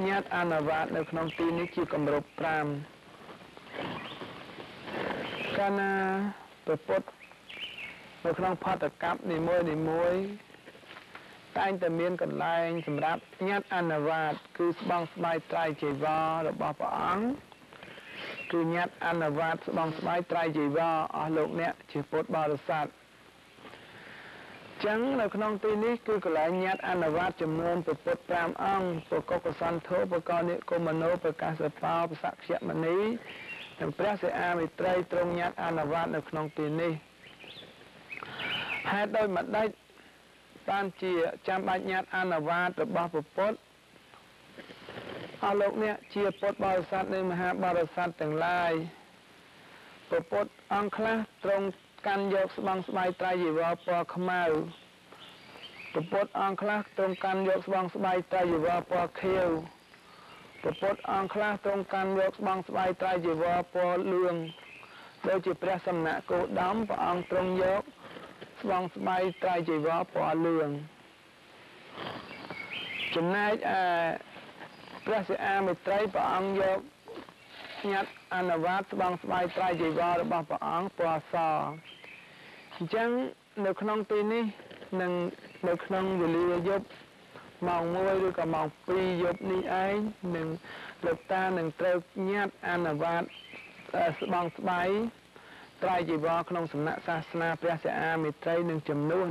ញាតអនុវត្តនៅក្នុងទីនេះជាគម្រប់5កាលណាព្រះពុទ្ធនៅក្នុងផតកັບនីមួយតែងតែមានកន្លែងសម្រាប់ញាតអនុវត្តគឺស្បង់ស្បែកត្រៃចីវររបស់ព្រះអង្គគឺញាតអនុវត្តស្បង់ស្បែកត្រៃចីវរអស់លោកអ្នកជាពុទ្ធបរិស័ទចឹងនៅក្នុងទីនេះគឺកន្លែងញាតអនុវត្តចំនួនពុទ្ធ5អង្គប្រកបកសន្ធោបកនិកុមនោប្រកាសបោបសក្យមនីនិងព្រះសិអាមិត្រីទ្រង់ញាតអនុវត្តនៅក្នុងទីនេះហេតុដោយម្ដេចបានជាចាំបាច់ញាតអនុវត្តរបស់ពុទ្ធអស់លោកអ្នកជាពុទ្ធបរិស័ទនៃមហាបរិស័ទទាំងឡាយពុទ្ធអង្គខ្លះទ្រង់កាន់យកស្បង់ស្បែកត្រៃចីវរពណ៌ខ្មៅពុទ្ធអង្គខ្លះទ្រង់កាន់យកស្បង់ស្បែកត្រៃចីវរពណ៌ខៀវពុទ្ធអង្គខ្លះទ្រង់កាន់យកស្បង់ស្បែកត្រៃចីវរពណ៌លឿងដូចជាព្រះសមណគោតមព្រះអង្គទ្រង់យកស្បង់ស្បែកត្រៃចីវរពណ៌លឿងចំណែកឯព្រះសិអាមិត្រីព្រះអង្គយកញាតអនុវត្តស្បង់ស្បែកត្រៃចីវររបស់ព្រះអង្គពណ៌សអញ្ចឹងនៅក្នុងទីនេះនឹងនៅក្នុងវេលាយប់ម៉ោង1ឬក៏ម៉ោង2យប់នេះឯងនឹងលោកតានឹងត្រូវញាតអនុវត្តស្បង់ស្បែកត្រៃចីវរក្នុងសំណាក់សាសនាព្រះសិអាមិត្រីនឹងជំនួស